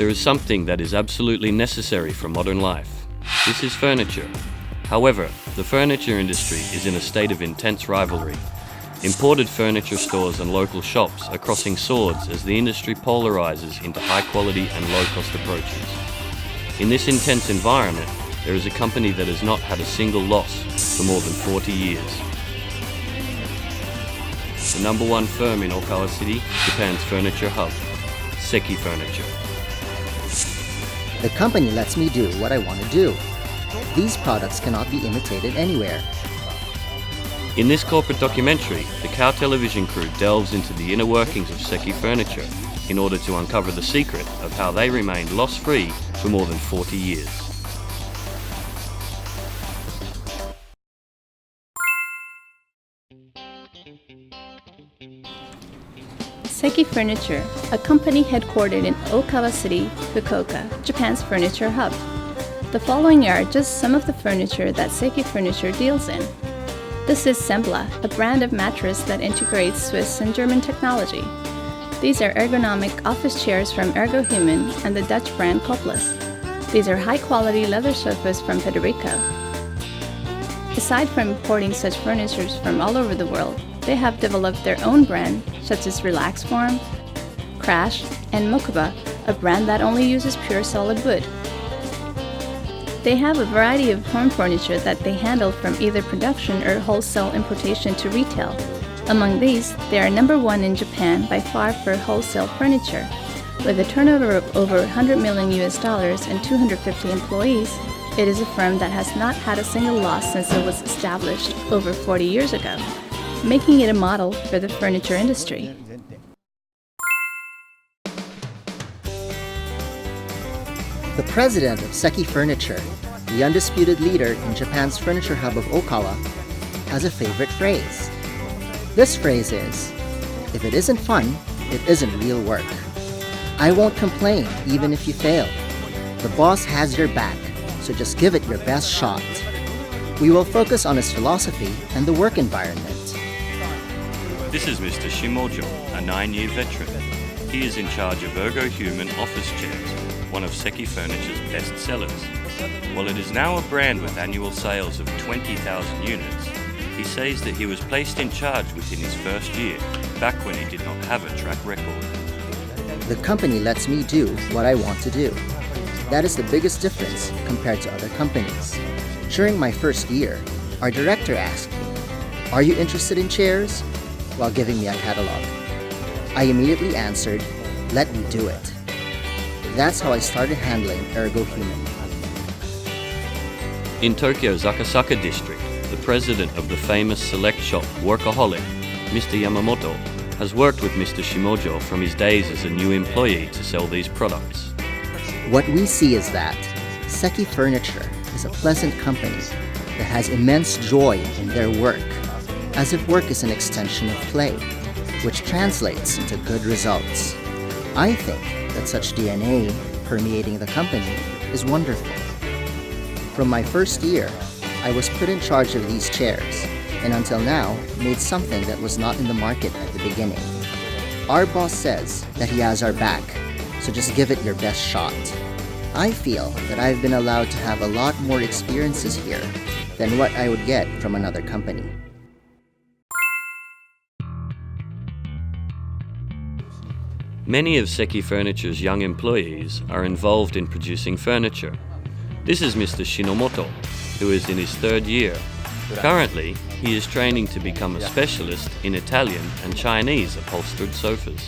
There is something that is absolutely necessary for modern life. This is furniture. However, the furniture industry is in a state of intense rivalry. Imported furniture stores and local shops are crossing swords as the industry polarizes into high-quality and low-cost approaches. In this intense environment, there is a company that has not had a single loss for more than 40 years. The number one firm in Okawa City, Japan's furniture hub, Seki Furniture. The company lets me do what I want to do. These products cannot be imitated anywhere. In this corporate documentary, the Cow television crew delves into the inner workings of Seki Furniture in order to uncover the secret of how they remained loss-free for more than 40 years. Seki Furniture, a company headquartered in Okawa City, Fukuoka, Japan's furniture hub. The following are just some of the furniture that Seki Furniture deals in. This is Sembella, a brand of mattress that integrates Swiss and German technology. These are ergonomic office chairs from Ergohuman and the Dutch brand KOPLUS. These are high-quality leather sofas from Federico. Aside from importing such furniture from all over the world, they have developed their own brand, such as Relax Form, Crash, and MOKUBA, a brand that only uses pure solid wood. They have a variety of home furniture that they handle from either production or wholesale importation to retail. Among these, they are number one in Japan by far for wholesale furniture. With a turnover of over $100 million and 250 employees, it is a firm that has not had a single loss since it was established over 40 years ago, making it a model for the furniture industry. The president of Seki Furniture, the undisputed leader in Japan's furniture hub of Okawa, has a favorite phrase. This phrase is, "If it isn't fun, it isn't real work." I won't complain even if you fail. The boss has your back, so just give it your best shot. We will focus on his philosophy and the work environment. This is Mr. Shimojo, a 9-year veteran. He is in charge of Ergohuman office chairs, one of Seki Furniture's best sellers. While it is now a brand with annual sales of 20,000 units, he says that he was placed in charge within his first year, back when he did not have a track record. The company lets me do what I want to do. That is the biggest difference compared to other companies. During my first year, our director asked me, "Are you interested in chairs?" while giving me a catalog. I immediately answered, "Let me do it." That's how I started handling Ergohuman. In Tokyo's Akasaka district, the president of the famous select shop Workaholic, Mr. Yamamoto, has worked with Mr. Shimojo from his days as a new employee to sell these products. What we see is that Seki Furniture is a pleasant company that has immense joy in their work, as if work is an extension of play, which translates into good results. I think that such DNA permeating the company is wonderful. From my first year, I was put in charge of these chairs, and until now, made something that was not in the market at the beginning. Our boss says that he has our back, so just give it your best shot. I feel that I've been allowed to have a lot more experiences here than what I would get from another company. Many of Seki Furniture's young employees are involved in producing furniture. This is Mr. Shinomoto, who is in his 3rd year. Currently, he is training to become a specialist in Italian and Chinese upholstered sofas.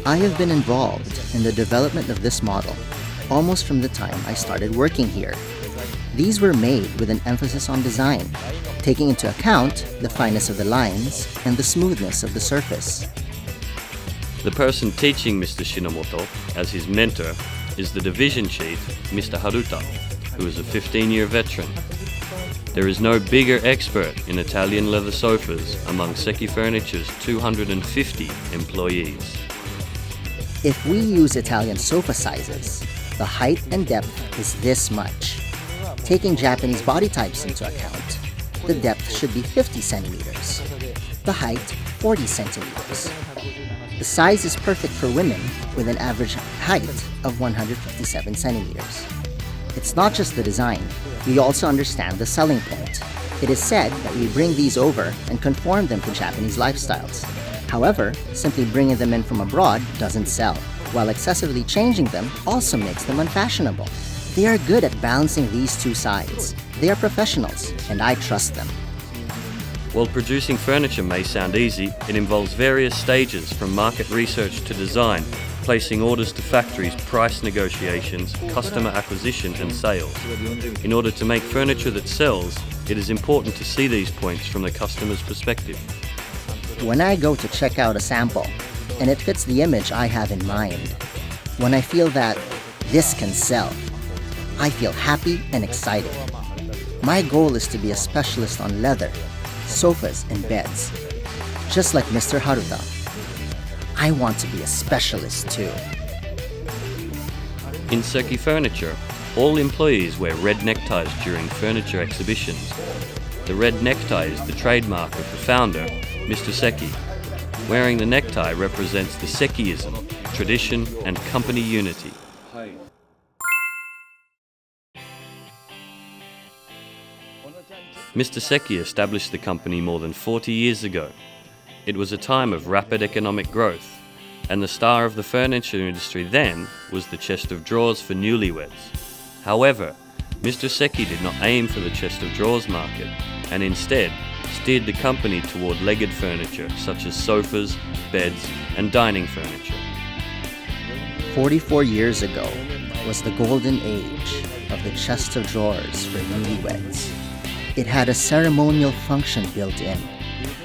I have been involved in the development of this model almost from the time I started working here. These were made with an emphasis on design, taking into account the fineness of the lines and the smoothness of the surface. The person teaching Mr. Shinomoto as his mentor is the division chief, Mr. Haruta, who is a 15-year veteran. There is no bigger expert in Italian leather sofas among Seki Furniture's 250 employees. If we use Italian sofa sizes, the height and depth is this much. Taking Japanese body types into account, the depth should be 50 centimeters, the height 40 centimeters. The size is perfect for women with an average height of 157 centimeters. It's not just the design, we also understand the selling point. It is said that we bring these over and conform them to Japanese lifestyles. However, simply bringing them in from abroad doesn't sell, while excessively changing them also makes them unfashionable. They are good at balancing these two sides. They are professionals, and I trust them. While producing furniture may sound easy, it involves various stages from market research to design, placing orders to factories, price negotiations, customer acquisition and sales. In order to make furniture that sells, it is important to see these points from the customer's perspective. When I go to check out a sample, and it fits the image I have in mind, when I feel that this can sell, I feel happy and excited. My goal is to be a specialist on leather, sofas, and beds. Just like Mr. Haruta, I want to be a specialist too. In Seki Furniture, all employees wear red neckties during furniture exhibitions. The red necktie is the trademark of the founder, Mr. Seki. Wearing the necktie represents the Sekiism, tradition and company unity. Mr. Seki established the company more than 40 years ago. It was a time of rapid economic growth, and the star of the furniture industry then was the chest of drawers for newlyweds. However, Mr. Seki did not aim for the chest of drawers market, and instead steered the company toward legged furniture such as sofas, beds, and dining furniture. 44 years ago was the golden age of the chest of drawers for newlyweds. It had a ceremonial function built in,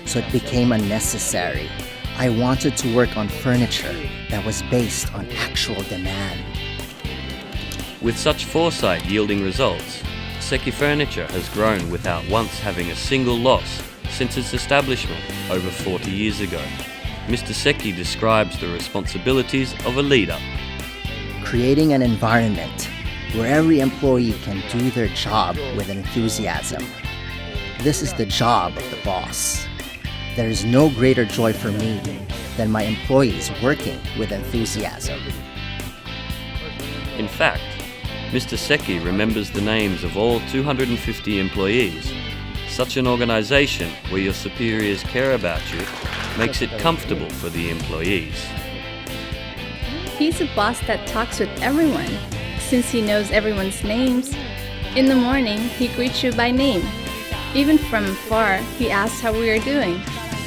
so it became unnecessary. I wanted to work on furniture that was based on actual demand. With such foresight yielding results, Seki Furniture has grown without once having a single loss since its establishment over 40 years ago. Mr. Seki describes the responsibilities of a leader. Creating an environment where every employee can do their job with enthusiasm. This is the job of the boss. There is no greater joy for me than my employees working with enthusiasm. In fact, Mr. Seki remembers the names of all 250 employees. Such an organization where your superiors care about you makes it comfortable for the employees. He's a boss that talks with everyone, since he knows everyone's names. In the morning, he greets you by name. Even from afar, he asks how we are doing,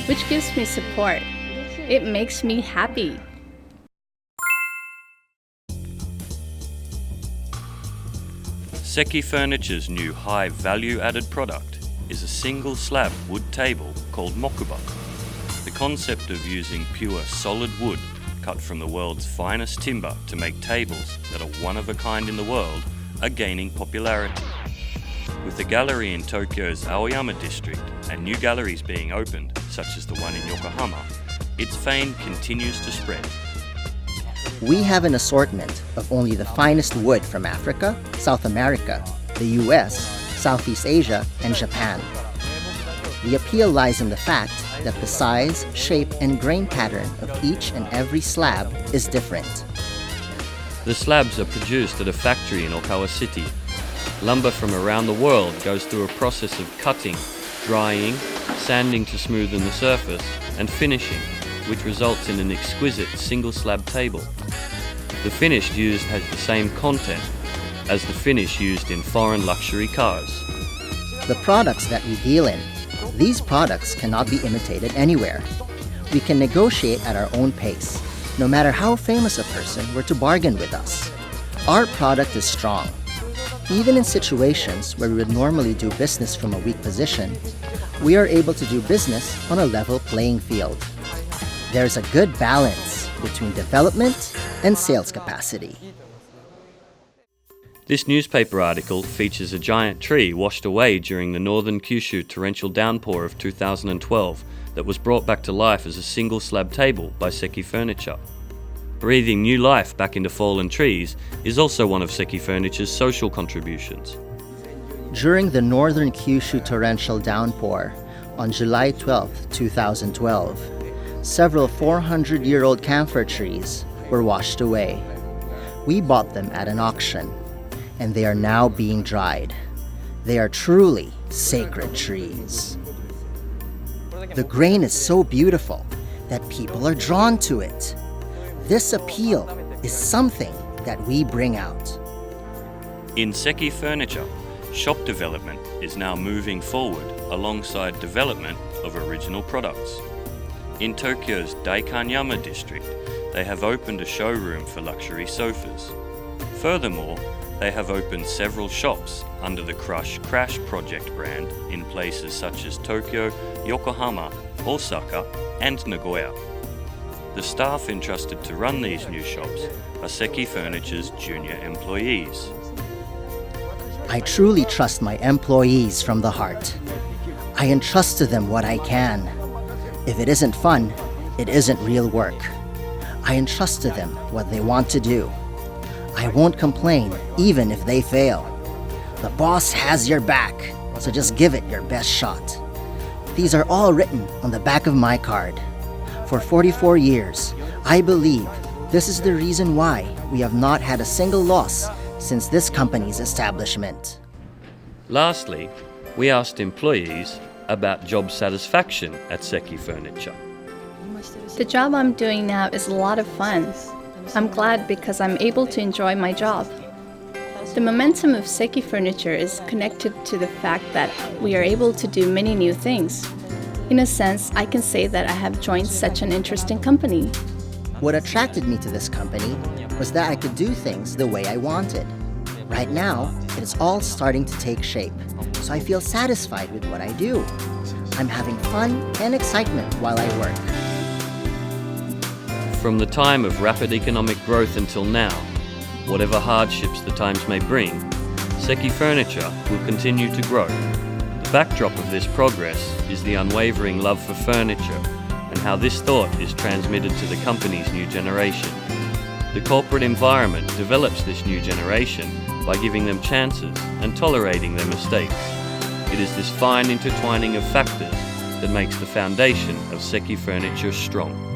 which gives me support. It makes me happy. Seki Furniture's new high value-added product is a single slab wood table called MOKUBA. The concept of using pure solid wood cut from the world's finest timber to make tables that are one of a kind in the world are gaining popularity. With the gallery in Tokyo's Aoyama district and new galleries being opened, such as the one in Yokohama, its fame continues to spread. We have an assortment of only the finest wood from Africa, South America, the US, Southeast Asia, and Japan. The appeal lies in the fact that the size, shape, and grain pattern of each and every slab is different. The slabs are produced at a factory in Okawa City. Lumber from around the world goes through a process of cutting, drying, sanding to smoothen the surface, and finishing, which results in an exquisite single slab table. The finish used has the same content as the finish used in foreign luxury cars. The products that we deal in, these products cannot be imitated anywhere. We can negotiate at our own pace, no matter how famous a person were to bargain with us. Our product is strong. Even in situations where we would normally do business from a weak position, we are able to do business on a level playing field. There's a good balance between development and sales capacity. This newspaper article features a giant tree washed away during the northern Kyushu torrential downpour of 2012 that was brought back to life as a single slab table by Seki Furniture. Breathing new life back into fallen trees is also one of Seki Furniture's social contributions. During the northern Kyushu torrential downpour on July 12, 2012, several 400-year-old camphor trees were washed away. We bought them at an auction, and they are now being dried. They are truly sacred trees. The grain is so beautiful that people are drawn to it. This appeal is something that we bring out. In Seki Furniture, shop development is now moving forward alongside development of original products. In Tokyo's Daikanyama district, they have opened a showroom for luxury sofas. Furthermore, they have opened several shops under the Crash Project brand in places such as Tokyo, Yokohama, Osaka, and Nagoya. The staff entrusted to run these new shops are Seki Furniture's junior employees. I truly trust my employees from the heart. I entrust to them what I can. If it isn't fun, it isn't real work. I entrust to them what they want to do. I won't complain even if they fail. The boss has your back, so just give it your best shot. These are all written on the back of my card. For 44 years, I believe this is the reason why we have not had a single loss since this company's establishment. Lastly, we asked employees about job satisfaction at Seki Furniture. The job I'm doing now is a lot of fun. I'm glad because I'm able to enjoy my job. The momentum of Seki Furniture is connected to the fact that we are able to do many new things. In a sense, I can say that I have joined such an interesting company. What attracted me to this company was that I could do things the way I wanted. Right now, it is all starting to take shape, so I feel satisfied with what I do. I'm having fun and excitement while I work. From the time of rapid economic growth until now, whatever hardships the times may bring, Seki Furniture will continue to grow. The backdrop of this progress is the unwavering love for furniture and how this thought is transmitted to the company's new generation. The corporate environment develops this new generation by giving them chances and tolerating their mistakes. It is this fine intertwining of factors that makes the foundation of Seki Furniture strong.